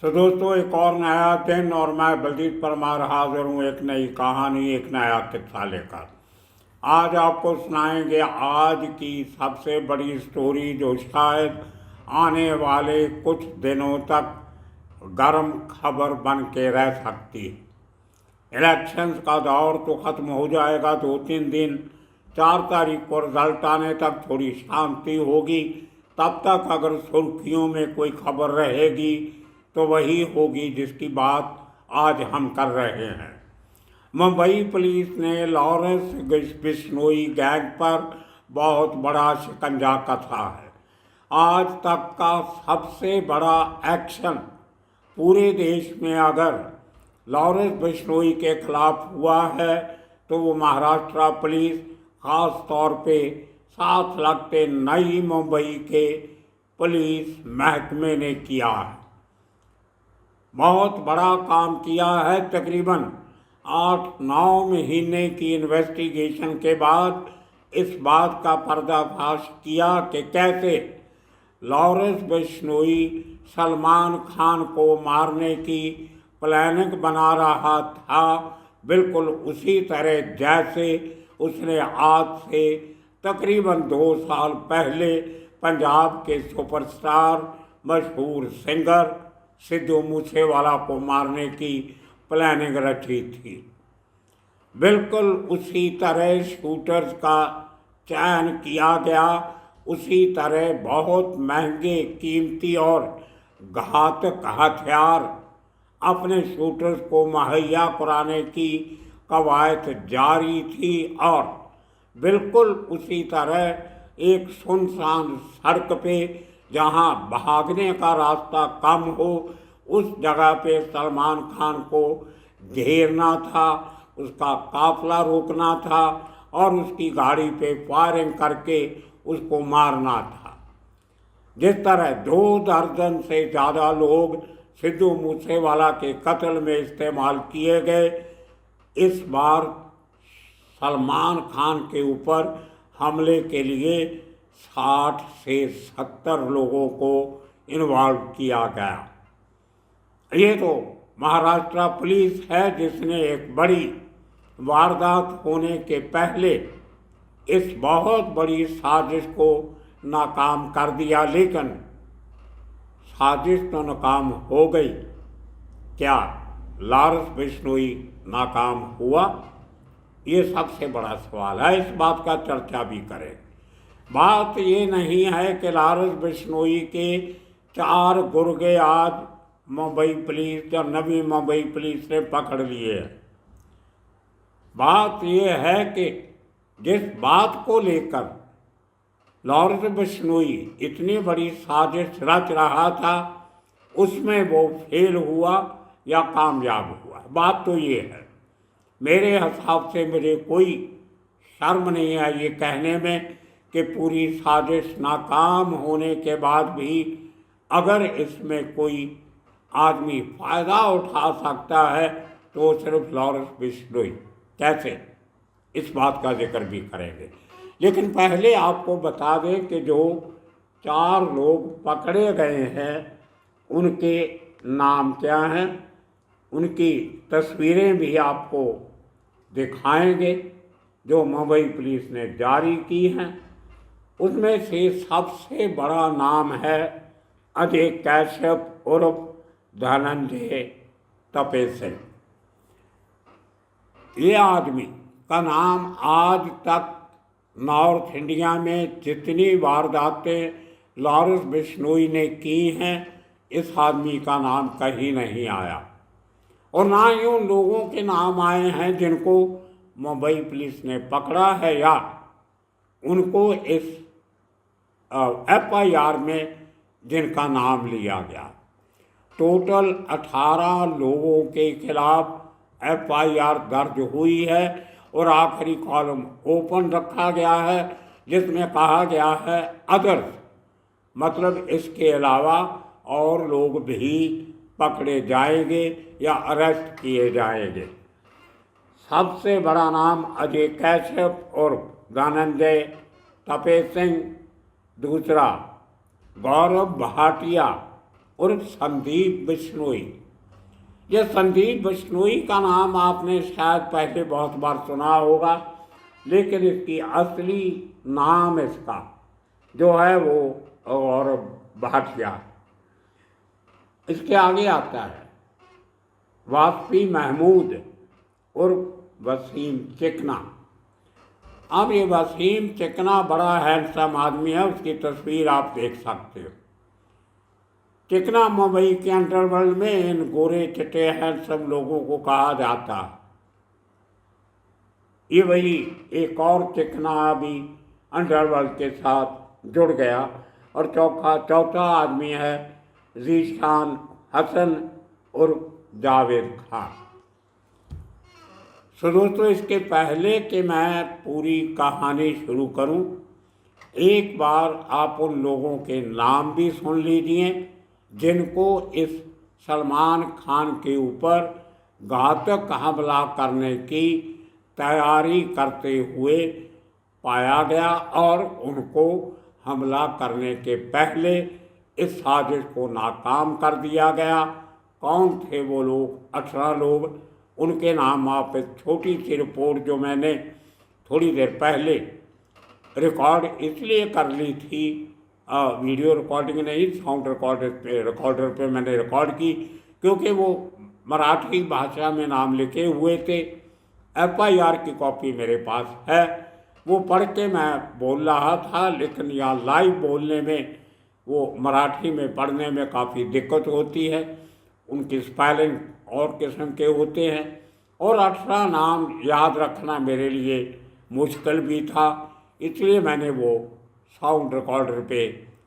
तो दोस्तों, एक और नया दिन और मैं बलजीत परमार हाजिर हूँ एक नई कहानी, एक नया किस्सा लेकर। आज आपको सुनाएंगे आज की सबसे बड़ी स्टोरी, जो शायद आने वाले कुछ दिनों तक गर्म खबर बन के रह सकती है। इलेक्शंस का दौर तो ख़त्म हो जाएगा 2-3 दिन, 4 तारीख को रिजल्ट आने तक थोड़ी शांति होगी। तब तक अगर सुर्खियों में कोई खबर रहेगी तो वही होगी जिसकी बात आज हम कर रहे हैं। मुंबई पुलिस ने लॉरेंस बिश्नोई गैंग पर बहुत बड़ा शिकंजा कसा है। आज तक का सबसे बड़ा एक्शन पूरे देश में अगर लॉरेंस बिश्नोई के खिलाफ हुआ है तो वो महाराष्ट्र पुलिस, खास तौर पे साथ लगते नई मुंबई के पुलिस महकमे ने किया है। बहुत बड़ा काम किया है। तकरीबन 8-9 महीने की इन्वेस्टिगेशन के बाद इस बात का पर्दाफाश किया कि कैसे लॉरेंस बिश्नोई सलमान खान को मारने की प्लानिंग बना रहा था, बिल्कुल उसी तरह जैसे उसने आज से तकरीबन 2 साल पहले पंजाब के सुपरस्टार मशहूर सिंगर सिद्धू मूसेवाला को मारने की प्लानिंग रची थी। बिल्कुल उसी तरह शूटर्स का चयन किया गया, उसी तरह बहुत महंगे, कीमती और घातक हथियार अपने शूटर्स को मुहैया कराने की कवायद जारी थी। और बिल्कुल उसी तरह एक सुनसान सड़क पे जहां भागने का रास्ता कम हो, उस जगह पे सलमान खान को घेरना था, उसका काफिला रोकना था और उसकी गाड़ी पे फायरिंग करके उसको मारना था। जिस तरह 2 दर्जन से ज़्यादा लोग सिद्धू मूसेवाला के कत्ल में इस्तेमाल किए गए, इस बार सलमान खान के ऊपर हमले के लिए 60 से 70 लोगों को इन्वॉल्व किया गया। ये तो महाराष्ट्र पुलिस है जिसने एक बड़ी वारदात होने के पहले इस बहुत बड़ी साजिश को नाकाम कर दिया। लेकिन साजिश तो नाकाम हो गई, क्या लॉरेंस बिश्नोई नाकाम हुआ? ये सबसे बड़ा सवाल है। इस बात का चर्चा भी करें। बात ये नहीं है कि लॉरेंस बिश्नोई के 4 गुर्गे आज मुंबई पुलिस और नवी मुंबई पुलिस ने पकड़ लिए हैं। बात ये है कि जिस बात को लेकर लॉरेंस बिश्नोई इतनी बड़ी साजिश रच रहा था, उसमें वो फेल हुआ या कामयाब हुआ। बात तो ये है। मेरे हिसाब से मुझे कोई शर्म नहीं है ये कहने में कि पूरी साजिश नाकाम होने के बाद भी अगर इसमें कोई आदमी फ़ायदा उठा सकता है तो सिर्फ लॉरेंस बिश्नोई। कैसे, इस बात का जिक्र भी करेंगे। लेकिन पहले आपको बता दें कि जो 4 लोग पकड़े गए हैं उनके नाम क्या हैं, उनकी तस्वीरें भी आपको दिखाएंगे जो मुंबई पुलिस ने जारी की हैं। उसमें से सबसे बड़ा नाम है अजय कैशप उर्फ धनंजय तपे सिंह। ये आदमी का नाम आज तक नॉर्थ इंडिया में जितनी वारदातें लॉरेंस बिश्नोई ने की हैं, इस आदमी का नाम कहीं नहीं आया। और ना ही उन लोगों के नाम आए हैं जिनको मुंबई पुलिस ने पकड़ा है या उनको इस FIR में जिनका नाम लिया गया। टोटल 18 लोगों के खिलाफ FIR दर्ज हुई है और आखिरी कॉलम ओपन रखा गया है जिसमें कहा गया है अदर्स, मतलब इसके अलावा और लोग भी पकड़े जाएंगे या अरेस्ट किए जाएंगे। सबसे बड़ा नाम अजय कैशप और धनंजय तपे सिंह, दूसरा गौरव भाटिया उर्फ संदीप बिश्नोई। ये संदीप बिश्नोई का नाम आपने शायद पहले बहुत बार सुना होगा, लेकिन इसकी असली नाम इसका जो है वो और भाटिया। इसके आगे आता है वास्फी महमूद उर्फ वसीम चिकना। अब ये वसीम चिकना बड़ा हैंडसम आदमी है, उसकी तस्वीर आप देख सकते हो। चिकना मुंबई के अंडरवर्ल्ड में इन गोरे चिट्टे हैंडसम लोगों को कहा जाता है। ये वही एक और चिकना अभी अंडरवर्ल्ड के साथ जुड़ गया। और चौथा आदमी है ज़ीशान हसन उर्फ जावेद खान। सो दोस्तों, इसके पहले कि मैं पूरी कहानी शुरू करूं, एक बार आप उन लोगों के नाम भी सुन लीजिए जिनको इस सलमान खान के ऊपर घातक हमला करने की तैयारी करते हुए पाया गया और उनको हमला करने के पहले इस साजिश को नाकाम कर दिया गया। कौन थे वो लोग? 18 लोग। उनके नाम आप एक छोटी सी रिपोर्ट जो मैंने थोड़ी देर पहले रिकॉर्ड इसलिए कर ली थी, वीडियो रिकॉर्डिंग नहीं, साउंड रिकॉर्डर पे मैंने रिकॉर्ड की, क्योंकि वो मराठी भाषा में नाम लिखे हुए थे। FIR की कॉपी मेरे पास है, वो पढ़ के मैं बोल रहा था, लेकिन यहाँ लाइव बोलने में वो मराठी में पढ़ने में काफ़ी दिक्कत होती है, उनकी स्पेलिंग और किस्म के होते हैं, और 18 नाम याद रखना मेरे लिए मुश्किल भी था। इसलिए मैंने वो साउंड रिकॉर्डर पे,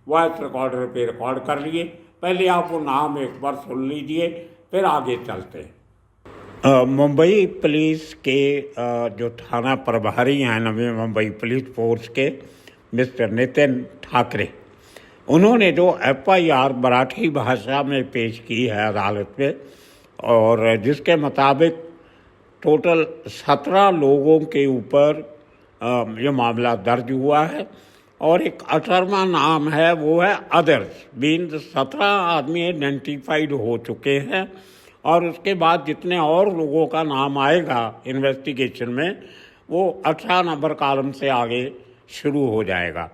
वॉइस रिकॉर्डर पे रिकॉर्ड कर लिए। पहले आप वो नाम एक बार सुन लीजिए, फिर आगे चलते हैं। मुंबई पुलिस के जो थाना प्रभारी हैं नवी मुंबई पुलिस फोर्स के मिस्टर नितिन ठाकरे, उन्होंने जो FIR मराठी भाषा में पेश की है अदालत में, और जिसके मुताबिक टोटल 17 लोगों के ऊपर ये मामला दर्ज हुआ है, और एक 18वां नाम है वो है अदर्स। मीन्स 17 आदमी आइडेंटिफाइड हो चुके हैं, और उसके बाद जितने और लोगों का नाम आएगा इन्वेस्टिगेशन में वो 18 नंबर कॉलम से आगे शुरू हो जाएगा।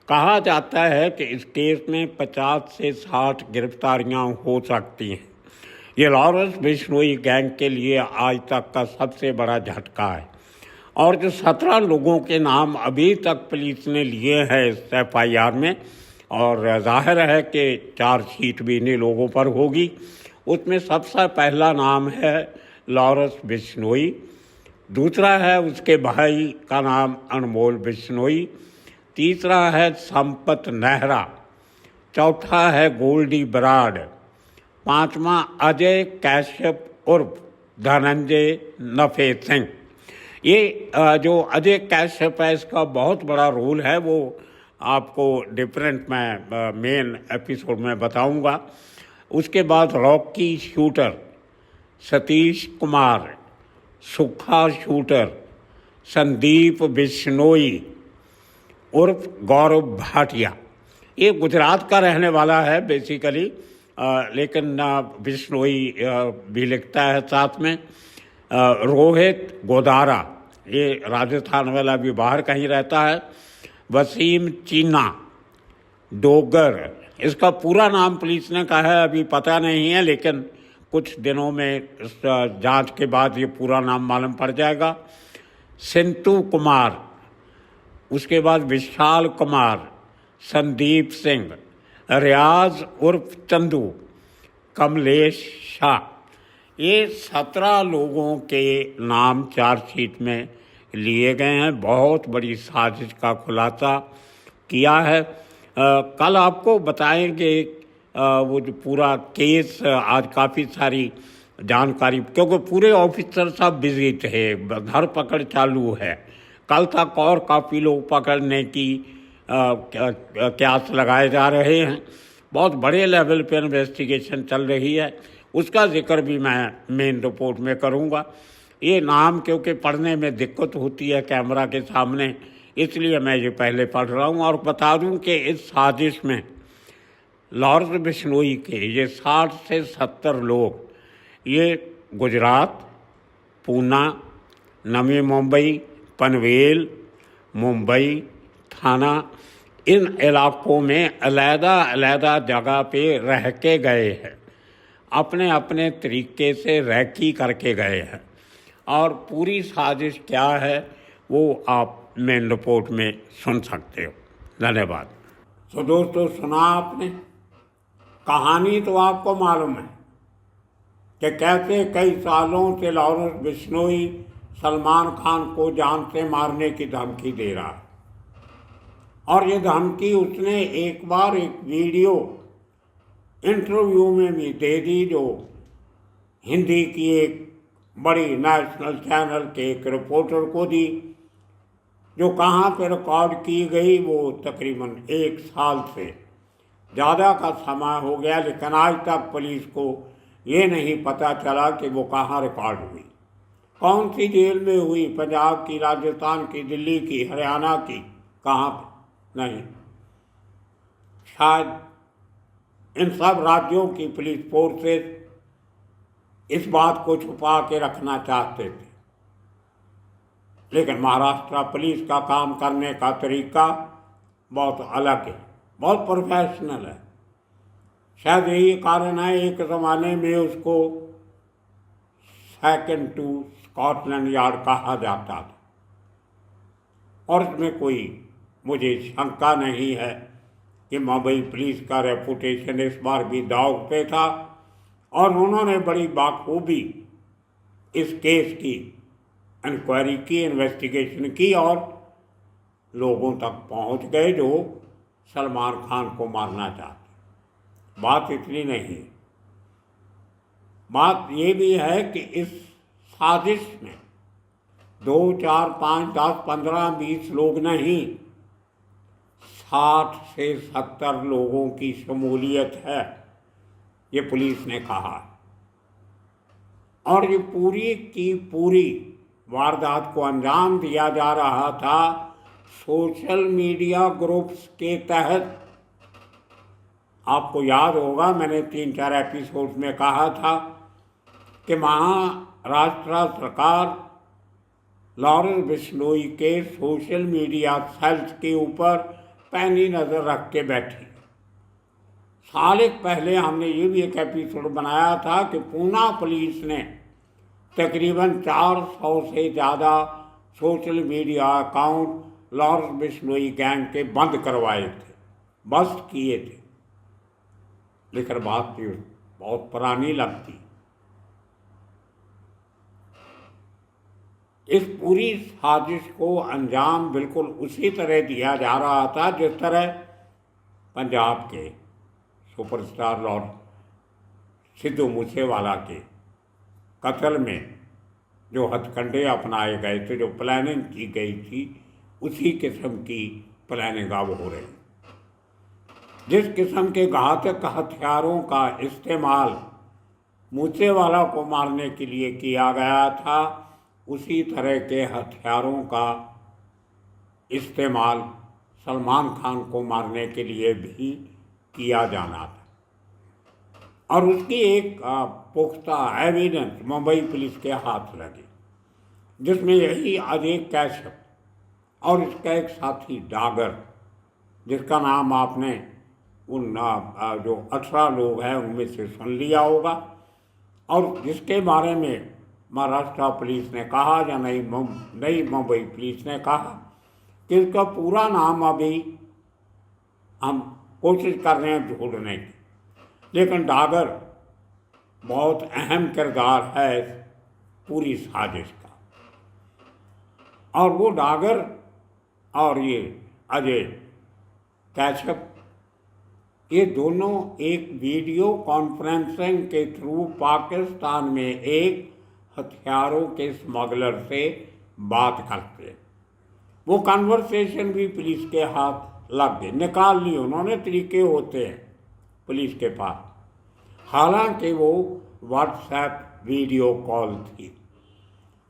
कहा जाता है कि इस केस में 50 से 60 गिरफ्तारियां हो सकती हैं। ये लॉरेंस बिश्नोई गैंग के लिए आज तक का सबसे बड़ा झटका है। और जो 17 लोगों के नाम अभी तक पुलिस ने लिए हैं इस FIR में, और जाहिर है कि चार्जशीट भी इन्हीं लोगों पर होगी, उसमें सबसे पहला नाम है लॉरेंस बिश्नोई, दूसरा है उसके भाई का नाम अनमोल बिश्नोई, तीसरा है संपत नेहरा, चौथा है गोल्डी बराड़, पांचवा अजय कैश्यप उर्फ धनंजय नफे सिंह। ये जो अजय कैश्यप है, इसका बहुत बड़ा रोल है, वो आपको डिफरेंट मैं मेन एपिसोड में बताऊंगा। उसके बाद रॉकी शूटर, सतीश कुमार, सुखा शूटर, संदीप बिश्नोई उर्फ गौरव भाटिया। ये गुजरात का रहने वाला है बेसिकली, लेकिन बिश्नोई भी लिखता है साथ में। रोहित गोदारा, ये राजस्थान वाला भी बाहर कहीं रहता है। वसीम चीना डोगर, इसका पूरा नाम पुलिस ने कहा है अभी पता नहीं है, लेकिन कुछ दिनों में जांच के बाद ये पूरा नाम मालूम पड़ जाएगा। सिंटू कुमार, उसके बाद विशाल कुमार, संदीप सिंह, रियाज उर्फ चंदू, कमलेश शाह। ये 17 लोगों के नाम चार्जशीट में लिए गए हैं। बहुत बड़ी साजिश का खुलासा किया है। कल आपको बताएंगे वो जो पूरा केस, आज काफ़ी सारी जानकारी, क्योंकि पूरे ऑफिसर सब बिजी थे, धर पकड़ चालू है। कल तक और काफ़ी लोग पकड़ने की कयास लगाए जा रहे हैं। बहुत बड़े लेवल पर इन्वेस्टिगेशन चल रही है, उसका जिक्र भी मैं मेन रिपोर्ट में करूँगा। ये नाम क्योंकि पढ़ने में दिक्कत होती है कैमरा के सामने, इसलिए मैं ये पहले पढ़ रहा हूँ। और बता दूँ कि इस साजिश में लॉर्ड बिश्नोई के ये 60 से 70 लोग, ये गुजरात, पूना, नवी मुंबई, पनवेल, मुंबई, थाना, इन इलाकों में अलग-अलग जगह पे रह के गए हैं, अपने अपने तरीके से रैकी करके गए हैं। और पूरी साजिश क्या है वो आप मेन रिपोर्ट में सुन सकते हो। धन्यवाद। तो दोस्तों, सुना आपने कहानी, तो आपको मालूम है कि कैसे कई सालों से लॉरेंस बिश्नोई सलमान खान को जान से मारने की धमकी दे रहा है। और ये धमकी उसने एक बार एक वीडियो इंटरव्यू में भी दे दी, जो हिंदी की एक बड़ी नेशनल चैनल के एक रिपोर्टर को दी, जो कहाँ पे रिकॉर्ड की गई वो तकरीबन 1 साल से ज़्यादा का समय हो गया, लेकिन आज तक पुलिस को ये नहीं पता चला कि वो कहाँ रिकॉर्ड हुई, कौन सी जेल में हुई, पंजाब की, राजस्थान की, दिल्ली की, हरियाणा की, कहाँ पे नहीं। शायद इन सब राज्यों की पुलिस फोर्सेस इस बात को छुपा के रखना चाहते थे, लेकिन महाराष्ट्र पुलिस का काम करने का तरीका बहुत अलग है, बहुत प्रोफेशनल है। शायद यही कारण है एक ज़माने में उसको सेकंड टू स्कॉटलैंड यार्ड कहा जाता था। और इसमें कोई मुझे शंका नहीं है कि मुंबई पुलिस का रेपुटेशन इस बार भी दांव पे था, और उन्होंने बड़ी बाखूबी इस केस की इंक्वायरी की, इन्वेस्टिगेशन की, और लोगों तक पहुंच गए जो सलमान खान को मारना चाहते। बात इतनी नहीं, बात ये भी है कि इस साजिश में 2, 4, 5, 10, 15, 20 लोग नहीं, 60 से 70 लोगों की शमूलियत है, ये पुलिस ने कहा। और ये पूरी की पूरी वारदात को अंजाम दिया जा रहा था सोशल मीडिया ग्रुप्स के तहत। आपको याद होगा मैंने 3-4 एपिसोड में कहा था कि महाराष्ट्र सरकार लॉरेंस बिश्नोई के सोशल मीडिया सेल्स के ऊपर पैनी नज़र रख के बैठी। साल एक पहले हमने ये भी एक एपिसोड बनाया था कि पूना पुलिस ने तकरीबन 400 से ज़्यादा social media account Lawrence Bishnoi gang के बंद करवाए थे, बस्ट किए थे। लेकिन बात थी बहुत पुरानी लगती। इस पूरी साजिश को अंजाम बिल्कुल उसी तरह दिया जा रहा था जिस तरह पंजाब के सुपरस्टार लॉर्ड सिद्धू मूसेवाला के कत्ल में जो हथकंडे अपनाए गए थे, जो प्लानिंग की गई थी, उसी किस्म की प्लानिंग अब हो रही। जिस किस्म के घातक हथियारों का इस्तेमाल मूसेवाला को मारने के लिए किया गया था, उसी तरह के हथियारों का इस्तेमाल सलमान खान को मारने के लिए भी किया जाना था। और उसकी एक पुख्ता एविडेंस मुंबई पुलिस के हाथ लगी, जिसमें यही अजय कैशप और इसका एक साथी डागर, जिसका नाम आपने उन जो 18 लोग हैं उनमें से सुन लिया होगा, और जिसके बारे में महाराष्ट्र पुलिस ने कहा या नई मुंबई पुलिस ने कहा कि इसका पूरा नाम अभी हम कोशिश कर रहे हैं ढूंढने की, लेकिन डागर बहुत अहम किरदार है पूरी साजिश का। और वो डागर और ये अजय कैशप, ये दोनों एक वीडियो कॉन्फ्रेंसिंग के थ्रू पाकिस्तान में एक हथियारों के स्मगलर से बात करते। वो कन्वर्सेशन भी पुलिस के हाथ लग गए, निकाल ली उन्होंने, तरीके होते हैं पुलिस के पास। हालांकि वो व्हाट्सएप वीडियो कॉल थी,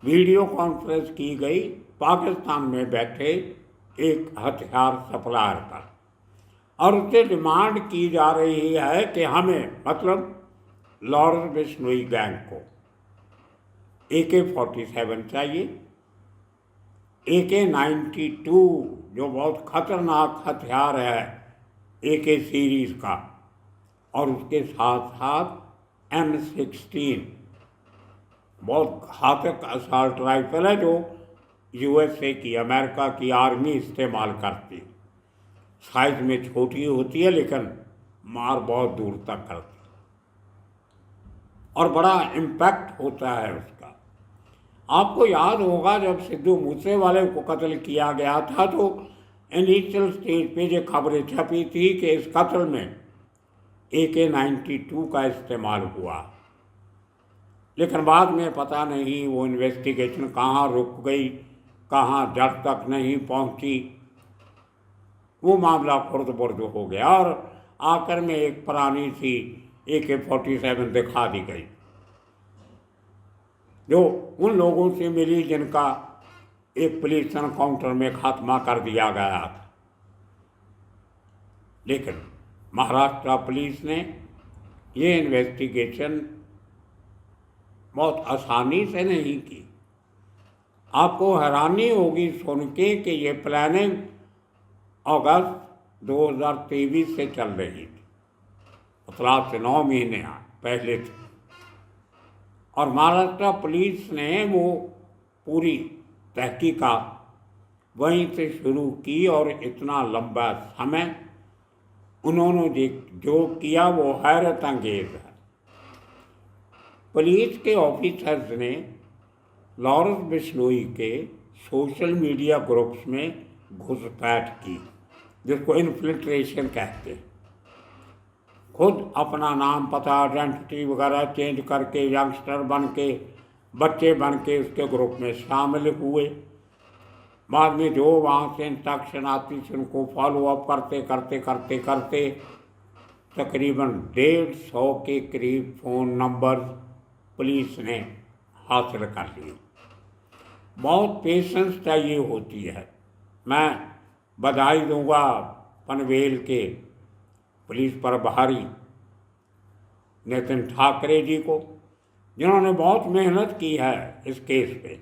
वीडियो कॉन्फ्रेंस की गई पाकिस्तान में बैठे एक हथियार सप्लायर पर। और उससे डिमांड की जा रही है कि हमें, मतलब लॉरेंस बिश्नोई गैंग को, AK-47 चाहिए, AK-92 जो बहुत खतरनाक हथियार है AK सीरीज का, और उसके साथ साथ M16 बहुत घातक असॉल्ट राइफल है जो USA की, अमेरिका की आर्मी इस्तेमाल करती है। साइज में छोटी होती है लेकिन मार बहुत दूर तक करती है और बड़ा इम्पैक्ट होता है उसका। आपको याद होगा जब सिद्धू मूसेवाले को कत्ल किया गया था तो इनिशियल स्टेज पे जो खबरें छपी थी कि इस कत्ल में AK-92 का इस्तेमाल हुआ, लेकिन बाद में पता नहीं वो इन्वेस्टिगेशन कहाँ रुक गई, कहाँ जड़ तक नहीं पहुँची, वो मामला खुर्द-बुर्द हो गया और आखिर में एक पुरानी सी AK-47 दिखा दी गई जो उन लोगों से मिली जिनका एक पुलिस एनकाउंटर में खात्मा कर दिया गया था। लेकिन महाराष्ट्र पुलिस ने ये इन्वेस्टिगेशन बहुत आसानी से नहीं की। आपको हैरानी होगी सुन के कि ये प्लानिंग अगस्त 2023 से चल रही थी, मतलब से 9 महीने पहले थे, और महाराष्ट्र पुलिस ने वो पूरी तहकीकात वहीं से शुरू की और इतना लंबा समय उन्होंने जो किया वो हैरत अंगेज है। पुलिस के ऑफिसर्स ने लॉरेंस बिश्नोई के सोशल मीडिया ग्रुप्स में घुसपैठ की, जिसको इन्फिल्ट्रेशन कहते हैं। खुद अपना नाम पता आइडेंटिटी वगैरह चेंज करके यंगस्टर बन के, बच्चे बन के उसके ग्रुप में शामिल हुए। बाद में जो वहाँ से इंस्ट्रक्शन आती थी उनको फॉलो अप करते करते करते करते तकरीबन 150 के करीब फ़ोन नंबर पुलिस ने हासिल कर लिए। बहुत पेशेंस चाहिए होती है। मैं बधाई दूंगा पनवेल के पुलिस प्रभारी नितिन ठाकरे जी को, जिन्होंने बहुत मेहनत की है इस केस पे।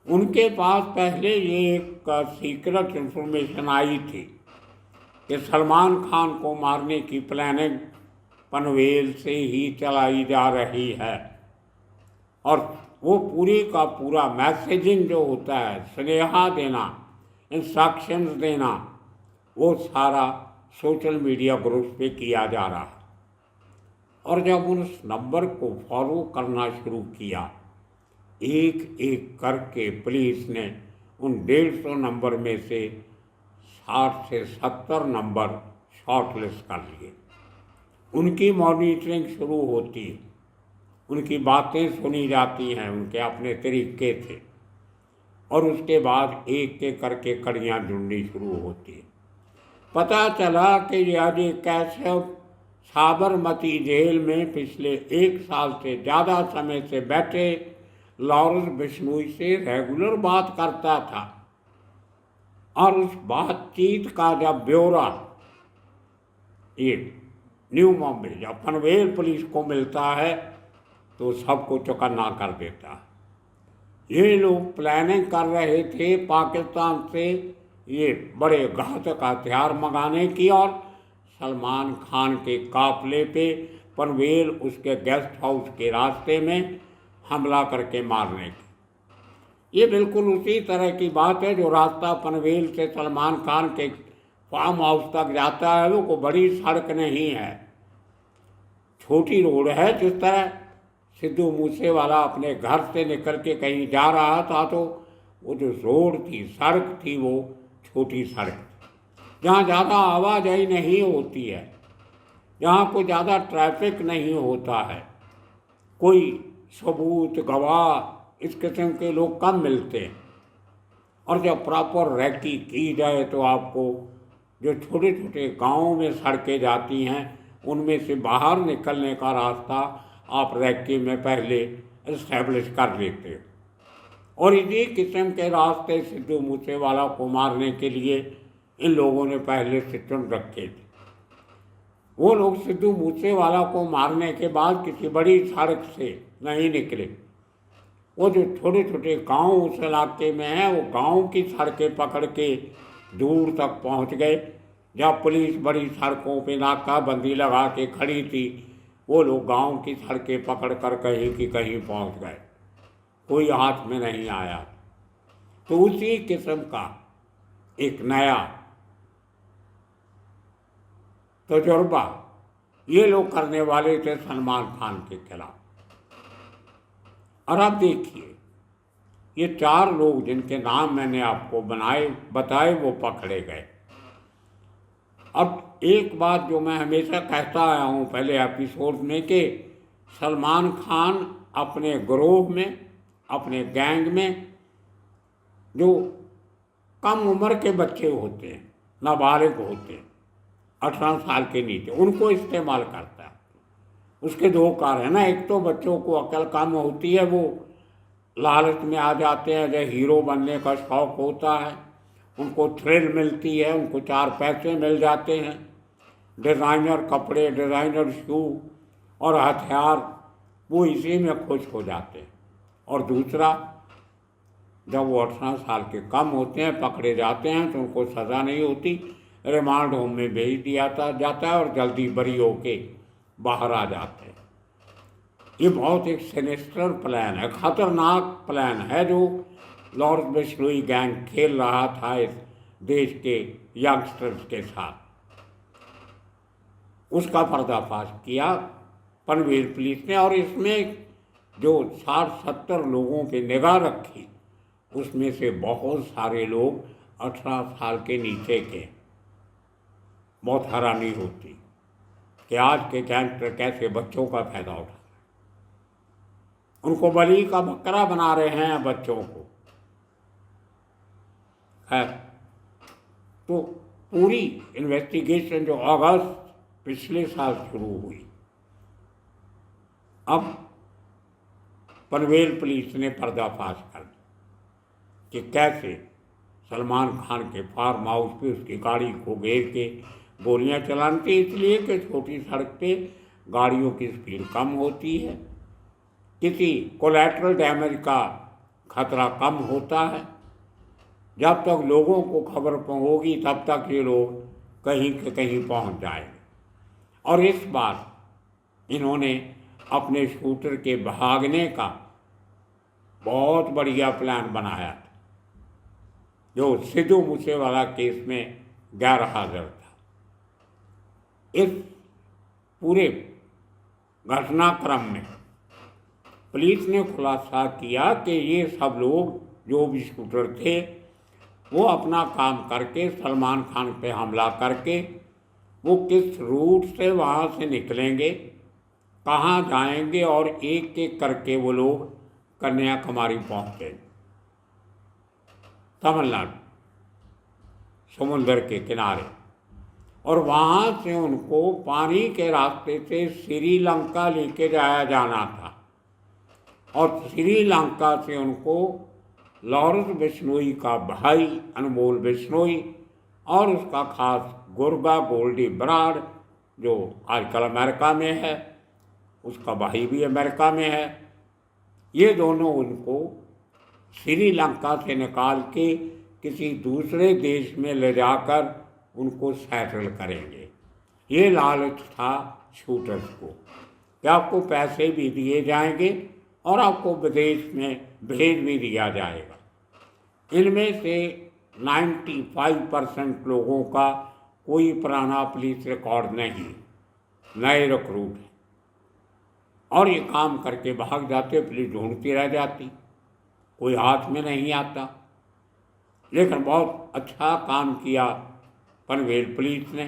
उनके पास पहले ये एक सीक्रेट इंफॉर्मेशन आई थी कि सलमान खान को मारने की प्लानिंग पनवेल से ही चलाई जा रही है, और वो पूरी का पूरा मैसेजिंग जो होता है, स्नेहा देना, इंस्ट्रक्शंस देना, वो सारा सोशल मीडिया ग्रुप्स पे किया जा रहा है। और जब उस नंबर को फॉलो करना शुरू किया, एक एक करके पुलिस ने उन 150 नंबर में से 60 से 70 नंबर शॉर्टलिस्ट कर लिए। उनकी मॉनिटरिंग शुरू होती है, उनकी बातें सुनी जाती हैं उनके अपने तरीके से, और उसके बाद एक एक करके कड़ियाँ जुड़नी शुरू होती है। पता चला कि ये अजय कैशव साबरमती जेल में पिछले 1 साल से ज़्यादा समय से बैठे लॉरेंस बिश्नोई से रेगुलर बात करता था, और उस बातचीत का जब ब्यौरा ये न्यू मुंबई जब पनवेल पुलिस को मिलता है तो सबको चौकन्ना कर देता है। ये लोग प्लानिंग कर रहे थे पाकिस्तान से ये बड़े घातक हथियार मंगाने की और सलमान खान के काफिले पे पनवेल उसके गेस्ट हाउस के रास्ते में हमला करके मारने की। ये बिल्कुल उसी तरह की बात है जो रास्ता पनवेल से सलमान खान के फार्म हाउस तक जाता है, वो कोई बड़ी सड़क नहीं है, छोटी रोड है। जिस तरह सिद्धू मूसेवाला अपने घर से निकल के कहीं जा रहा था तो वो जो रोड थी, सड़क थी, वो छोटी सड़क थी, जहाँ ज़्यादा आवाजाही नहीं होती है, जहाँ कोई ज़्यादा ट्रैफिक नहीं होता है, कोई सबूत गवाह इस किस्म के लोग कम मिलते हैं। और जब प्रॉपर रैकी की जाए तो आपको जो छोटे छोटे गाँवों में सड़कें जाती हैं उनमें से बाहर निकलने का रास्ता आप रैकी में पहले इस्टेब्लिश कर लेते हो। और इसी किस्म के रास्ते सिद्धू मूसेवाला को मारने के लिए इन लोगों ने पहले से चुन रखे थे। वो लोग सिद्धू मूसेवाला को मारने के बाद किसी बड़ी सड़क से नहीं निकले। वो जो छोटे छोटे गांव उस इलाके में हैं, वो गांव की सड़कें पकड़ के दूर तक पहुंच गए। जब पुलिस बड़ी सड़कों पे नाकाबंदी लगा के खड़ी थी, वो लोग गांव की सड़कें पकड़ कर कहीं की कहीं पहुंच गए, कोई हाथ में नहीं आया। तो उसी किस्म का एक नया तजुर्बा ये लोग करने वाले थे सलमान खान के खिलाफ। और अब देखिए, ये 4 लोग जिनके नाम मैंने आपको बताए वो पकड़े गए। अब एक बात जो मैं हमेशा कहता आया हूँ पहले एपिसोड में, कि सलमान खान अपने ग्रोह में, अपने गैंग में जो कम उम्र के बच्चे होते हैं, नाबालिग होते हैं, 18 साल के नीचे, उनको इस्तेमाल करता है। उसके 2 कारण है ना, एक तो बच्चों को अकल कम होती है, वो लालच में आ जाते हैं, जैसे हीरो बनने का शौक़ होता है, उनको थ्रिल मिलती है, उनको 4 पैसे मिल जाते हैं, डिज़ाइनर कपड़े, डिज़ाइनर शू और हथियार, वो इसी में खुश हो जाते हैं। और दूसरा, जब वो 18 साल के कम होते हैं, पकड़े जाते हैं, तो उनको सज़ा नहीं होती, रिमांड होम में भेज दिया जाता है और जल्दी बरी होके बाहर आ जाते हैं। ये बहुत एक सिनिस्टर प्लान है, खतरनाक प्लान है, जो लॉरेंस बिश्नोई गैंग खेल रहा था इस देश के यंगस्टर्स के साथ। उसका पर्दाफाश किया पनवेल पुलिस ने, और इसमें जो 60-70 लोगों की निगाह रखी, उसमें से बहुत सारे लोग 18 साल के नीचे के। बहुत हैरानी होती कि आज के गैंगस्टर कैसे बच्चों का फायदा उठा रहे हैं, उनको बलि का बकरा बना रहे हैं बच्चों को। है तो पूरी इन्वेस्टिगेशन जो अगस्त पिछले साल शुरू हुई, अब पनवेल पुलिस ने पर्दाफाश कर दिया कि कैसे सलमान खान के फार्म हाउस पे उसकी गाड़ी को घेर के गोलियां चलानी थी, इसलिए कि छोटी सड़क पे गाड़ियों की स्पीड कम होती है, किसी कोलैटरल डैमेज का खतरा कम होता है। जब तक लोगों को खबर होगी तब तक ये लोग कहीं के कहीं पहुंच जाएंगे। और इस बार इन्होंने अपने शूटर के भागने का बहुत बढ़िया प्लान बनाया था, जो सिद्धू मूसेवाला केस में गैर हाजिर था। इस पूरे घटनाक्रम में पुलिस ने खुलासा किया कि ये सब लोग जो भी शूटर थे, वो अपना काम करके सलमान खान पे हमला करके वो किस रूट से वहाँ से निकलेंगे, कहाँ जाएंगे, और एक एक करके वो लोग कन्याकुमारी पहुँचेंगे, तमिलनाडु समुंदर के किनारे, और वहाँ से उनको पानी के रास्ते से श्रीलंका लेके जाया जाना था, और श्रीलंका से उनको लॉरेंस बिश्नोई का भाई अनमोल बिश्नोई और उसका खास गुर्गा गोल्डी बराड़, जो आजकल अमेरिका में है, उसका भाई भी अमेरिका में है, ये दोनों उनको श्रीलंका से निकाल के किसी दूसरे देश में ले जाकर उनको सेटल करेंगे। ये लालच था शूटर्स को कि आपको पैसे भी दिए जाएंगे और आपको विदेश में भेज भी दिया जाएगा। इनमें से 95% लोगों का कोई पुराना पुलिस रिकॉर्ड नहीं, नए रिक्रूट हैं, और ये काम करके भाग जाते, पुलिस ढूंढती रह जाती, कोई हाथ में नहीं आता। लेकिन बहुत अच्छा काम किया पनवेल पुलिस ने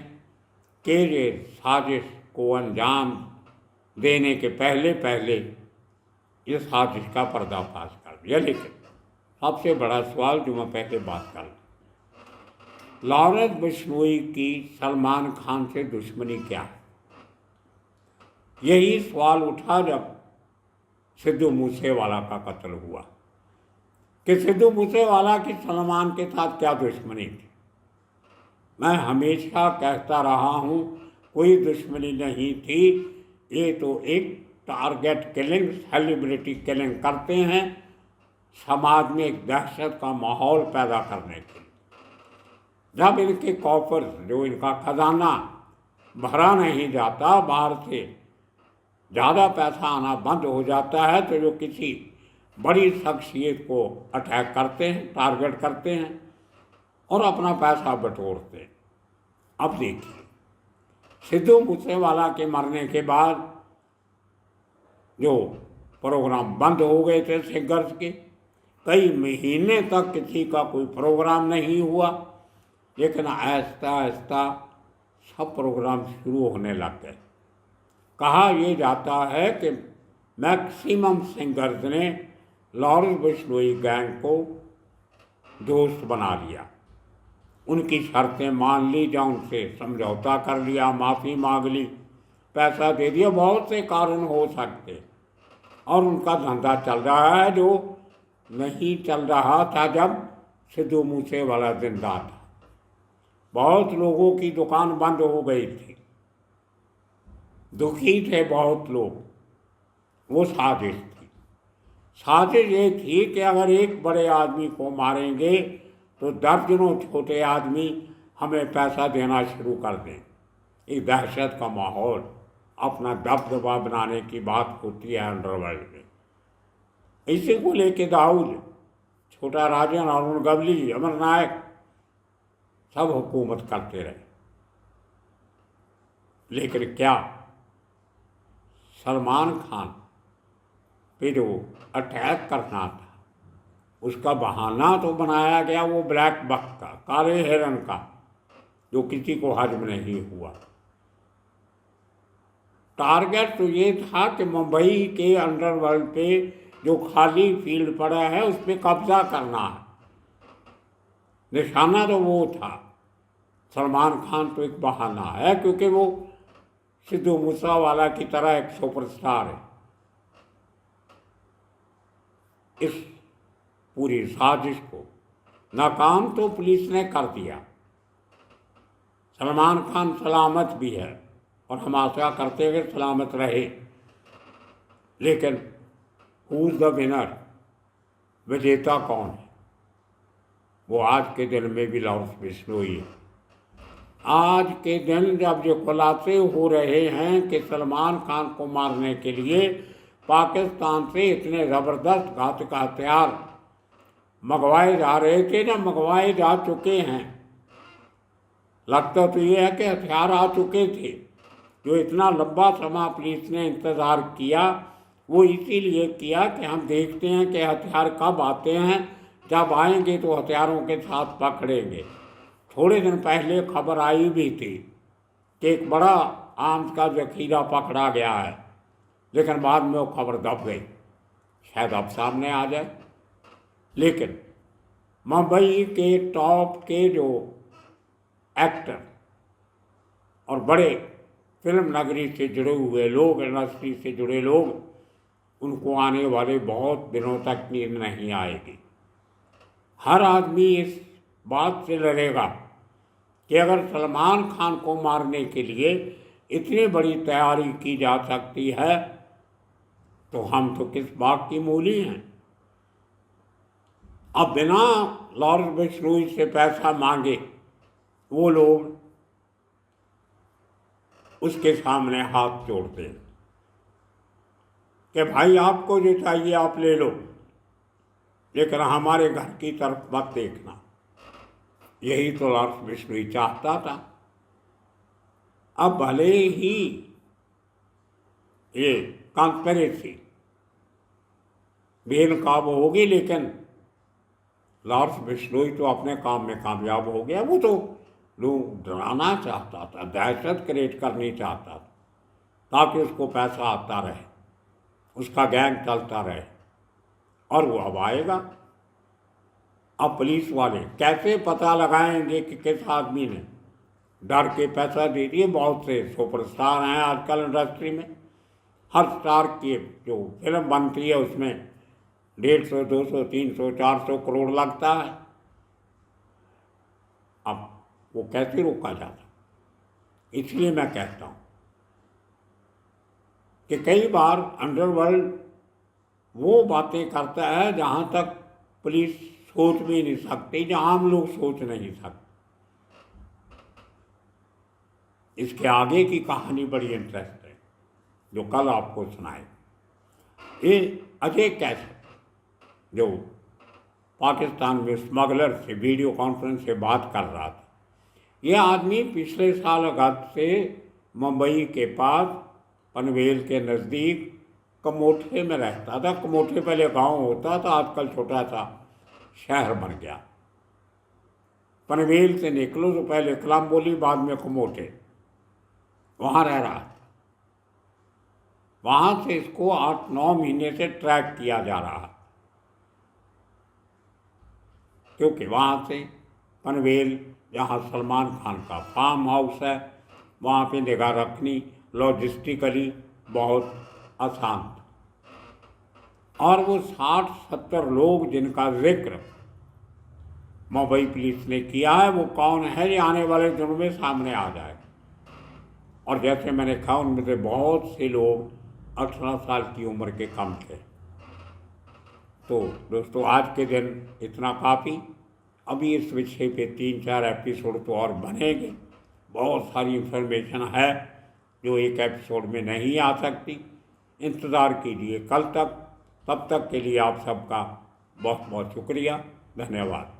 कि ये साजिश को अंजाम देने के पहले पहले ये साजिश का पर्दाफाश कर दिया। लेकिन सबसे बड़ा सवाल जो मैं पहले बात कर, लॉरेंस बिश्नोई की सलमान खान से दुश्मनी क्या है? यही सवाल उठा जब सिद्धू मूसेवाला का कत्ल हुआ कि सिद्धू मूसेवाला की सलमान के साथ क्या दुश्मनी थी। मैं हमेशा कहता रहा हूँ कोई दुश्मनी नहीं थी, ये तो एक टारगेट किलिंग, सेलिब्रिटी किलिंग करते हैं समाज में एक दहशत का माहौल पैदा करने के लिए। जब इनके कॉफर, जो इनका खजाना भरा नहीं जाता, बाहर से ज़्यादा पैसा आना बंद हो जाता है, तो जो किसी बड़ी शख्सियत को अटैक करते हैं, टारगेट करते हैं और अपना पैसा बटोरते हैं। अब देखिए, सिद्धू मूसेवाला के मरने के बाद जो प्रोग्राम बंद हो गए थे सिंगर्स के, कई महीने तक किसी का कोई प्रोग्राम नहीं हुआ, लेकिन आहिस्ता आहिस्ता सब प्रोग्राम शुरू होने लग गए। कहा यह जाता है कि मैक्सिमम सिंगर्स ने लॉरेंस बिश्नोई गैंग को दोस्त बना लिया, उनकी शर्तें मान ली, या उनसे समझौता कर लिया, माफ़ी मांग ली, पैसा दे दिया, बहुत से कारण हो सकते, और उनका धंधा चल रहा है जो नहीं चल रहा था जब सिद्धू मूसेवाला जिंदा था। बहुत लोगों की दुकान बंद हो गई थी, दुखी थे बहुत लोग। वो साजिश थी। साजिश ये थी कि अगर एक बड़े आदमी को मारेंगे तो दर्जनों छोटे आदमी हमें पैसा देना शुरू कर दें। एक दहशत का माहौल, अपना दबदबा बनाने की बात होती है अंडरवर्ल्ड में। इसी को लेके दाऊद, छोटा राजन, अरुण गवली, अमर नायक सब हुकूमत करते रहे। लेकिन क्या सलमान खान पे जो अटैक करना था, उसका बहाना तो बनाया गया वो ब्लैक बक का, काले हिरन का, जो किसी को हजम नहीं हुआ। टारगेट तो ये था कि मुंबई के अंडरवर्ल्ड पे जो खाली फील्ड पड़ा है उस पर कब्जा करना है। निशाना तो वो था। सलमान खान तो एक बहाना है, क्योंकि वो सिद्धू मूसेवाला की तरह एक सुपरस्टार है। इस पूरी साजिश को नाकाम तो पुलिस ने कर दिया। सलमान खान सलामत भी है और हम आशा करते हुए सलामत रहे, लेकिन हू इज द विनर, विजेता कौन है? वो आज के दिन में भी लॉरेंस बिश्नोई है। आज के दिन जब जो खुलासे हो रहे हैं कि सलमान खान को मारने के लिए पाकिस्तान से इतने ज़बरदस्त घातक हथियार मंगवाए जा रहे थे, ना मंगवाए जा चुके हैं। लगता तो ये है कि हथियार आ चुके थे। जो इतना लंबा समय पुलिस ने इंतज़ार किया, वो इसीलिए किया कि हम देखते हैं कि हथियार कब आते हैं, जब आएंगे तो हथियारों के साथ पकड़ेंगे। थोड़े दिन पहले खबर आई भी थी कि एक बड़ा आर्म्स का जखीरा पकड़ा गया है, लेकिन बाद में वो खबर दब गई। शायद अब सामने आ जाए। लेकिन मुंबई के टॉप के जो एक्टर और बड़े फिल्म नगरी से जुड़े हुए लोग, इंडस्ट्री से जुड़े लोग, उनको आने वाले बहुत दिनों तक नींद नहीं आएगी। हर आदमी इस बात से लड़ेगा कि अगर सलमान खान को मारने के लिए इतनी बड़ी तैयारी की जा सकती है, तो हम तो किस बात की मूली हैं। अब बिना लॉरेंस बिश्नोई से पैसा मांगे वो लोग उसके सामने हाथ जोड़ते हैं कि भाई आपको जो चाहिए आप ले लो, लेकिन हमारे घर की तरफ मत देखना। यही तो लॉरेंस बिश्नोई चाहता था। अब भले ही ये कॉन्स्पिरेसी बेनकाब होगी, लेकिन लॉरेंस बिश्नोई तो अपने काम में कामयाब हो गया। वो तो लोग डराना चाहता था, दहशत क्रिएट करनी चाहता था, ताकि उसको पैसा आता रहे, उसका गैंग चलता रहे, और वो अब आएगा। अब पुलिस वाले कैसे पता लगाएंगे कि किस आदमी ने डर के पैसा दे दिए? बहुत से सुपरस्टार हैं आजकल इंडस्ट्री में। हर स्टार की जो फिल्म बनती है उसमें 150, 200, 300, 400 करोड़ लगता है। अब वो कैसे रोका जाता। इसलिए मैं कहता हूँ कि कई बार अंडरवर्ल्ड वो बातें करता है जहाँ तक पुलिस सोच भी नहीं सकती, जहाँ हम लोग सोच नहीं सकते। इसके आगे की कहानी बड़ी इंटरेस्ट है जो कल आपको सुनाए। ये अजय कैसर जो पाकिस्तान में स्मगलर से वीडियो कॉन्फ्रेंस से बात कर रहा था, ये आदमी पिछले साल अगस्त से मुंबई के पास पनवेल के नज़दीक कमोठे में रहता था। कमोठे पहले गांव होता था, आजकल छोटा सा शहर बन गया। पनवेल से निकलो तो पहले कलाम्बोली, बाद में कमोठे, वहाँ रह रहा था। वहाँ से इसको 8-9 महीने से ट्रैक किया जा रहा है, क्योंकि वहाँ से पनवेल जहाँ सलमान खान का फार्म हाउस है, वहाँ पे निगाह रखनी लॉजिस्टिकली बहुत आसान था। और वो 60-70 लोग जिनका जिक्र मुंबई पुलिस ने किया है, वो कौन है ये आने वाले दिनों में सामने आ जाए। और जैसे मैंने कहा, उनमें से बहुत से लोग 18 साल की उम्र के कम थे। तो दोस्तों, आज के दिन इतना काफ़ी। अभी इस विषय पे 3-4 एपिसोड तो और बनेंगे। बहुत सारी इंफॉर्मेशन है जो एक एपिसोड में नहीं आ सकती। इंतज़ार कीजिए कल तक। तब तक के लिए आप सबका बहुत बहुत शुक्रिया, धन्यवाद।